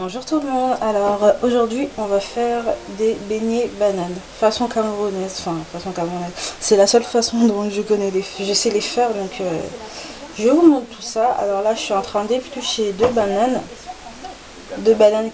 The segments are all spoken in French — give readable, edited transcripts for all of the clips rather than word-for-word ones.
Bonjour tout le monde, alors aujourd'hui on va faire des beignets bananes façon camerounaise, c'est la seule façon dont je sais les faire, donc je vous montre tout ça. Alors là je suis en train d'éplucher deux bananes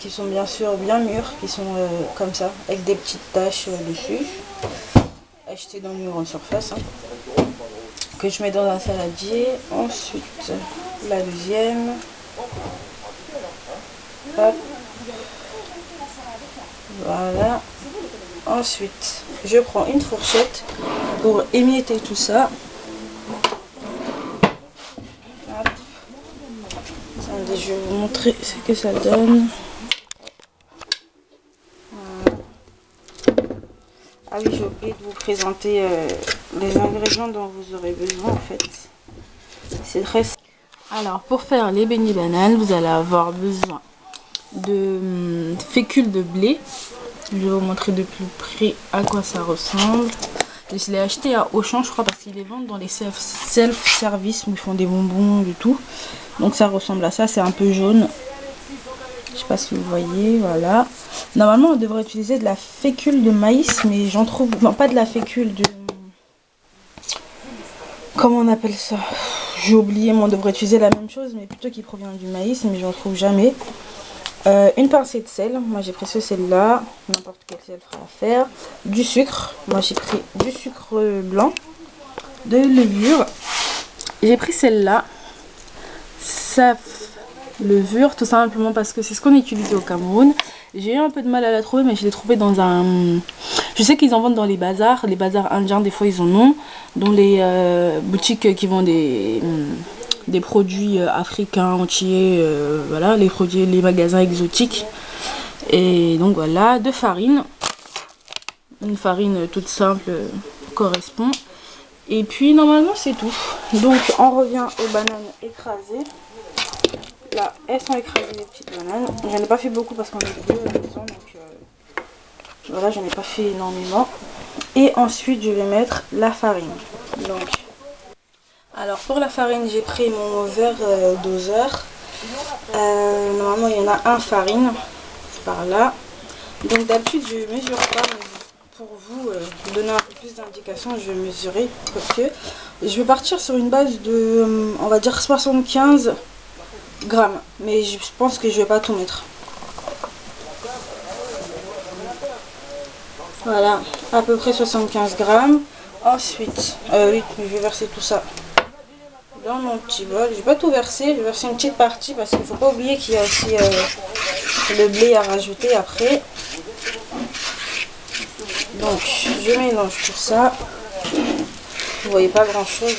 qui sont bien sûr bien mûres, qui sont comme ça, avec des petites taches dessus, achetées dans une grande surface, que je mets dans un saladier. Ensuite la deuxième, hop. Voilà. Ensuite, je prends une fourchette pour émietter tout ça. Hop. Attendez, je vais vous montrer ce que ça donne. Voilà. Ah oui, j'ai oublié de vous présenter les ingrédients dont vous aurez besoin en fait. C'est très simple. Alors, pour faire les beignets bananes, vous allez avoir besoin de fécule de blé. Je vais vous montrer de plus près à quoi ça ressemble. Je l'ai acheté à Auchan, je crois, parce qu'ils les vendent dans les self-service où ils font des bonbons du tout. Donc ça ressemble à ça, c'est un peu jaune. Je sais pas si vous voyez, voilà. Normalement, on devrait utiliser de la fécule de maïs, mais j'en trouve... Non, pas de la fécule, de... Comment on appelle ça? J'ai oublié, mais on devrait utiliser la même chose, mais plutôt qui provient du maïs, mais j'en trouve jamais. Une pincée de sel, moi j'ai pris ce sel là, n'importe quel sel fera l'affaire. Du sucre, moi j'ai pris du sucre blanc, de levure, j'ai pris celle-là, saf levure, tout simplement parce que c'est ce qu'on utilise au Cameroun. J'ai eu un peu de mal à la trouver, mais je l'ai trouvée dans un... Je sais qu'ils en vendent dans les bazars indiens, des fois ils en ont, dans les boutiques qui vendent des produits africains entiers, voilà, les magasins exotiques. Et donc voilà, de farine, une farine toute simple correspond. Et puis normalement c'est tout. Donc on revient aux bananes écrasées. Là, elles sont écrasées, les petites bananes. J'en ai pas fait beaucoup parce qu'on est deux à la maison, donc voilà, j'en ai pas fait énormément. Et ensuite je vais mettre la farine. Donc, alors pour la farine, j'ai pris mon verre doseur. Normalement il y en a un farine, c'est par là. Donc d'habitude je mesure pas, mais pour vous donner un peu plus d'indications, je vais mesurer. Quoique, je vais partir sur une base de, on va dire 75 grammes, mais je pense que je vais pas tout mettre. Voilà, à peu près 75 grammes. Ensuite, oui, je vais verser tout ça dans mon petit bol. Je vais pas tout verser, je vais verser une petite partie parce qu'il faut pas oublier qu'il y a aussi le blé à rajouter après. Donc, je mélange tout ça. Vous voyez pas grand chose,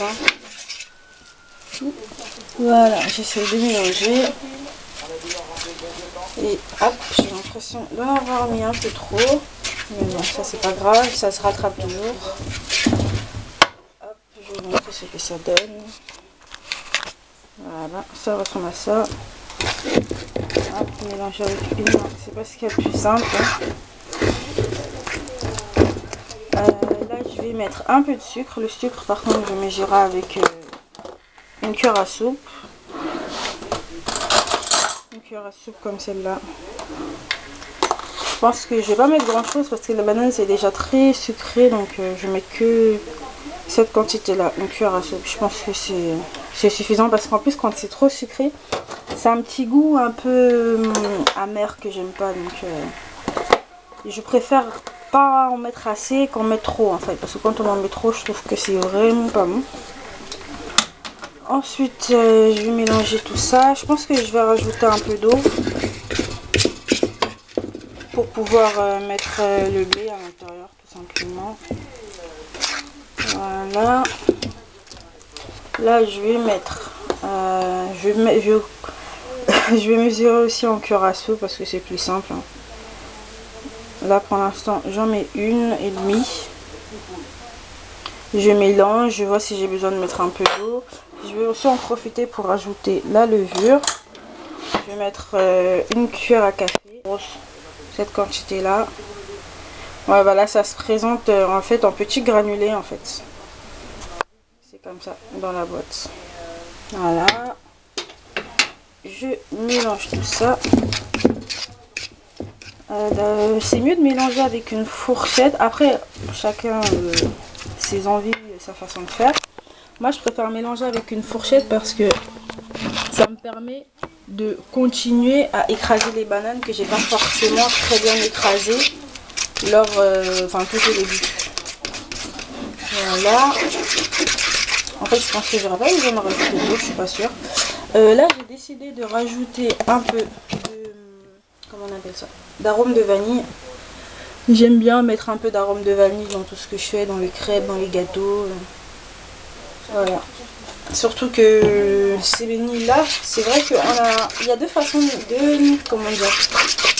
Voilà, j'essaie de mélanger. Et hop, j'ai l'impression d'en avoir mis un peu trop. Mais bon, ça c'est pas grave, ça se rattrape toujours. Hop, je vais vous montrer ce que ça donne. Voilà, ça ressemble à ça. Hop, mélanger avec une main, c'est pas ce qu'il y a de plus simple. Là, je vais mettre un peu de sucre. Le sucre, par contre, je mesurerai avec une cuillère à soupe. Une cuillère à soupe comme celle-là. Je pense que je vais pas mettre grand chose parce que la banane c'est déjà très sucré, donc je mets que cette quantité là, une cuillère à soupe. Je pense que c'est suffisant parce qu'en plus quand c'est trop sucré, c'est un petit goût un peu amer que j'aime pas, donc je préfère pas en mettre assez qu'en mettre trop en fait, parce que quand on en met trop je trouve que c'est vraiment pas bon. Ensuite je vais mélanger tout ça. Je pense que je vais rajouter un peu d'eau pour pouvoir mettre le blé à l'intérieur tout simplement. Voilà. Là je vais mettre je vais mesurer aussi en cuillère à soupe parce que c'est plus simple. Là pour l'instant j'en mets une et demie. Je mélange, je vois si j'ai besoin de mettre un peu d'eau. Je vais aussi en profiter pour rajouter la levure. Je vais mettre une cuillère à café, cette quantité là. Ouais, voilà, ça se présente en fait en petits granulés en fait. C'est comme ça dans la boîte. Voilà. Je mélange tout ça. C'est mieux de mélanger avec une fourchette. Après, chacun ses envies et sa façon de faire. Moi, je préfère mélanger avec une fourchette parce que ça me permet de continuer à écraser les bananes que j'ai pas forcément très bien écrasées lors, enfin tout au début. Voilà. En fait, je pense que j'aurais pas besoin de rajouter de l'eau, je suis pas sûre. Là, j'ai décidé de rajouter un peu de, comment on appelle ça, d'arôme de vanille. J'aime bien mettre un peu d'arôme de vanille dans tout ce que je fais, dans les crêpes, dans les gâteaux. Voilà. Surtout que ces vanilles-là, c'est vrai qu'il y a deux façons comment dire,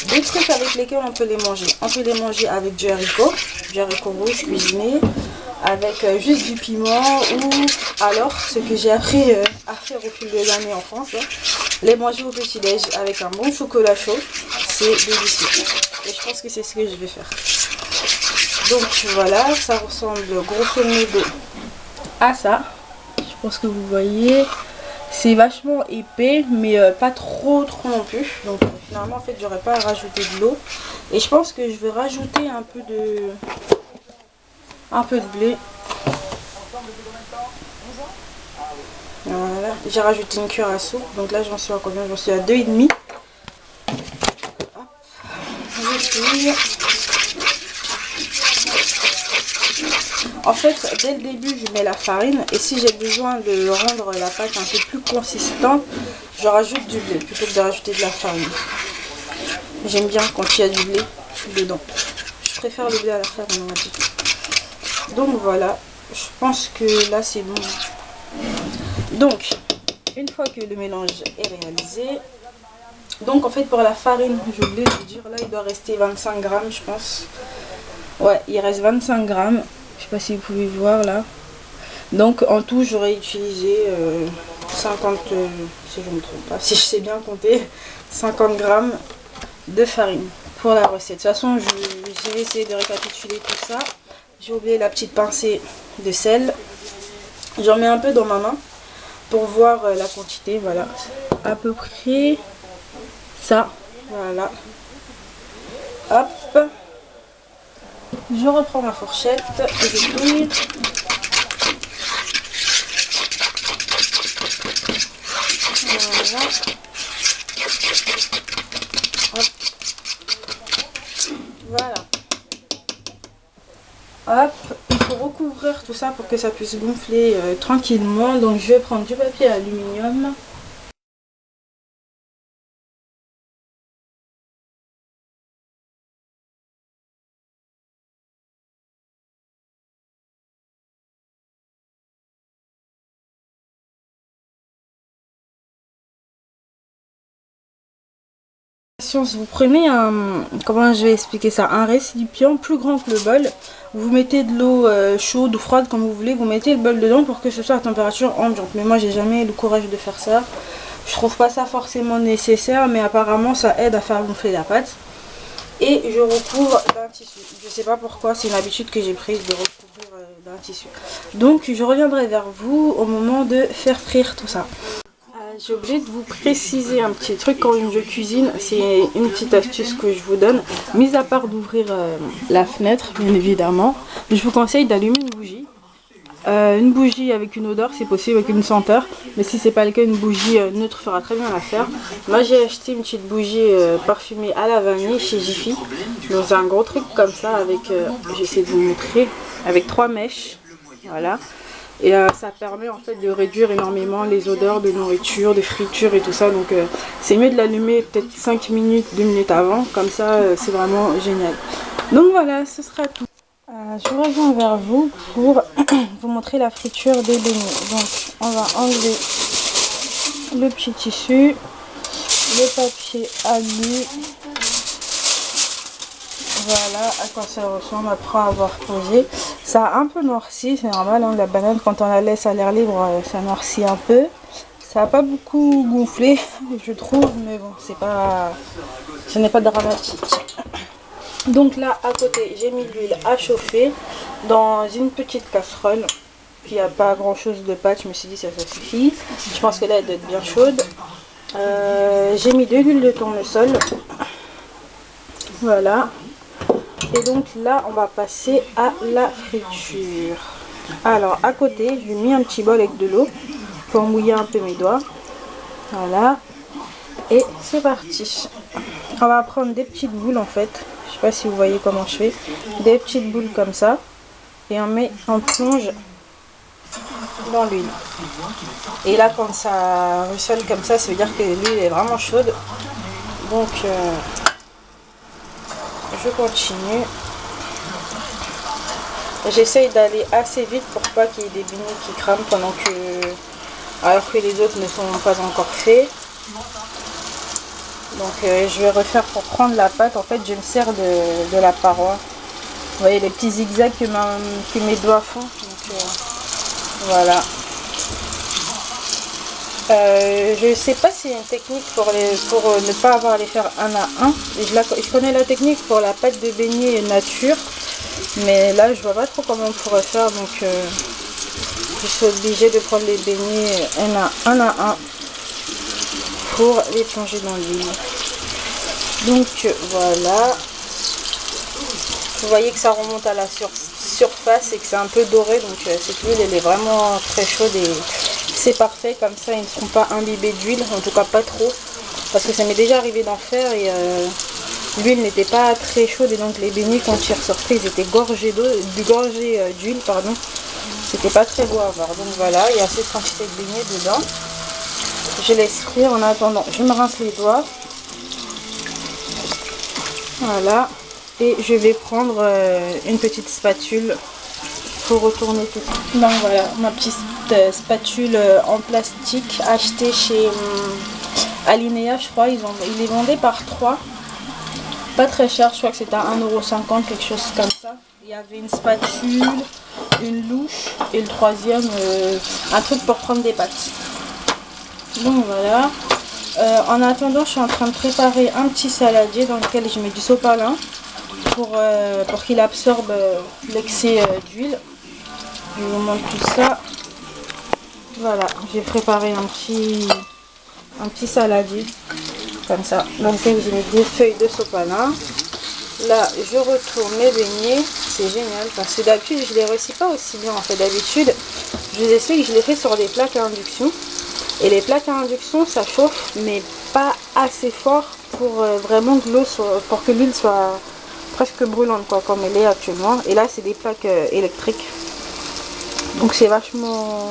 deux trucs avec lesquels on peut les manger. On peut les manger avec du haricot rouge cuisiné, avec juste du piment, ou alors ce que j'ai appris à faire au fil des années en France, hein, les manger au petit-déj avec un bon chocolat chaud, c'est délicieux. Et je pense que c'est ce que je vais faire. Donc voilà, ça ressemble grosso modo à ça. Je pense que vous voyez, c'est vachement épais, mais pas trop non plus. Donc finalement en fait j'aurais pas à rajouter de l'eau. Et je pense que je vais rajouter un peu de blé. Voilà, j'ai rajouté une cuillère à soupe. Donc là j'en suis à combien? J'en suis à 2,5. En fait, dès le début, je mets la farine et si j'ai besoin de rendre la pâte un peu plus consistante, je rajoute du blé plutôt que de rajouter de la farine. J'aime bien quand il y a du blé dedans. Je préfère le blé à la farine, on va dire. Donc voilà, je pense que là c'est bon. Donc, une fois que le mélange est réalisé, donc en fait pour la farine, j'ai oublié de vous dire, là il doit rester 25 grammes je pense. Ouais, il reste 25 grammes. Je sais pas si vous pouvez voir là. Donc en tout j'aurais utilisé 50, si je ne me trompe pas, si je sais bien compter, 50 grammes de farine pour la recette. De toute façon j'ai essayé de récapituler tout ça. J'ai oublié la petite pincée de sel. J'en mets un peu dans ma main pour voir la quantité. Voilà, à peu près ça. Voilà. Hop. Je reprends ma fourchette et je touille. Voilà. Hop. Voilà. Hop. Il faut recouvrir tout ça pour que ça puisse gonfler tranquillement. Donc je vais prendre du papier aluminium. Vous prenez comment je vais expliquer ça, un récipient plus grand que le bol, vous mettez de l'eau chaude ou froide comme vous voulez, vous mettez le bol dedans pour que ce soit à température ambiante. Mais moi j'ai jamais eu le courage de faire ça, je trouve pas ça forcément nécessaire, mais apparemment ça aide à faire gonfler la pâte. Et je recouvre d'un tissu, je sais pas pourquoi, c'est une habitude que j'ai prise de recouvrir d'un tissu. Donc je reviendrai vers vous au moment de faire frire tout ça. J'ai oublié de vous préciser un petit truc quand je cuisine, c'est une petite astuce que je vous donne. Mis à part d'ouvrir la fenêtre, bien évidemment, je vous conseille d'allumer une bougie. Une bougie avec une odeur, c'est possible, avec une senteur. Mais si c'est pas le cas, une bougie neutre fera très bien l'affaire. Moi j'ai acheté une petite bougie parfumée à la vanille chez Jiffy. Dans un gros truc comme ça, avec, j'essaie de vous montrer, avec 3 mèches. Voilà. Et ça permet en fait de réduire énormément les odeurs de nourriture, de friture et tout ça. Donc c'est mieux de l'allumer peut-être 5 minutes, 2 minutes avant. Comme ça c'est vraiment génial. Donc voilà, ce sera tout. Je reviens vers vous pour vous montrer la friture des beignets. Donc on va enlever le petit tissu, le papier alu. Voilà à quoi ça ressemble après avoir posé. Ça a un peu noirci, c'est normal, hein, la banane quand on la laisse à l'air libre, ça noircit un peu. Ça n'a pas beaucoup gonflé, je trouve, mais bon, ce n'est pas dramatique. Donc là, à côté, j'ai mis l'huile à chauffer dans une petite casserole. Il n'y a pas grand chose de pâte, je me suis dit ça suffit. Je pense que là, elle doit être bien chaude. J'ai mis de l'huile de tournesol. Voilà. Et donc là, on va passer à la friture. Alors, à côté, j'ai mis un petit bol avec de l'eau pour mouiller un peu mes doigts. Voilà. Et c'est parti. On va prendre des petites boules en fait. Je sais pas si vous voyez comment je fais. Des petites boules comme ça. Et on plonge dans l'huile. Et là, quand ça ruisselle comme ça veut dire que l'huile est vraiment chaude. Donc, je continue. J'essaye d'aller assez vite pour pas qu'il y ait des beignets qui crament alors que les autres ne sont pas encore faits. Donc je vais refaire pour prendre la pâte. En fait, je me sers de la paroi. Vous voyez les petits zigzags que mes doigts font. Donc, voilà. Je sais pas s'il y a une technique pour ne pas avoir à les faire un à un. Je connais la technique pour la pâte de beignet nature. Mais là, je vois pas trop comment on pourrait faire. Donc, je suis obligée de prendre les beignets un à un pour les plonger dans l'huile. Donc, voilà. Vous voyez que ça remonte à la surface et que c'est un peu doré. Donc, cette huile, elle est vraiment très chaude et c'est parfait. Comme ça, ils ne seront pas imbibés d'huile. En tout cas, pas trop. Parce que ça m'est déjà arrivé d'en faire et l'huile n'était pas très chaude et donc les beignets quand ils ressortaient ils étaient gorgés d'huile, pardon. C'était pas très beau à voir. Donc voilà, il y a assez de quantité de beignets dedans. Je laisse frire en attendant. Je me rince les doigts. Voilà. Et je vais prendre une petite spatule pour retourner tout ça. Donc voilà, ma petite spatule en plastique achetée chez Alinea, je crois. Ils les vendaient par 3. Pas très cher, je crois que c'était à 1,50 €, quelque chose comme ça. Il y avait une spatule, une louche et le troisième, un truc pour prendre des pâtes. Donc voilà. En attendant, je suis en train de préparer un petit saladier dans lequel je mets du sopalin pour qu'il absorbe l'excès d'huile. Je vous montre tout ça. Voilà, j'ai préparé un petit saladier comme ça, dans lequel j'ai mis des feuilles de sopalin. Là, je retourne mes beignets. C'est génial parce que d'habitude, je les réussis pas aussi bien. En fait, d'habitude, je vous explique que je les fais sur des plaques à induction. Et les plaques à induction, ça chauffe, mais pas assez fort pour vraiment pour que l'huile soit presque brûlante, quoi, comme elle est actuellement. Et là, c'est des plaques électriques. Donc, c'est vachement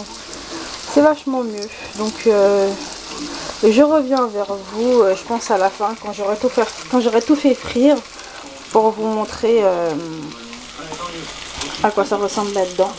mieux. Donc, je reviens vers vous, je pense à la fin, quand j'aurai tout fait frire, pour vous montrer à quoi ça ressemble là-dedans.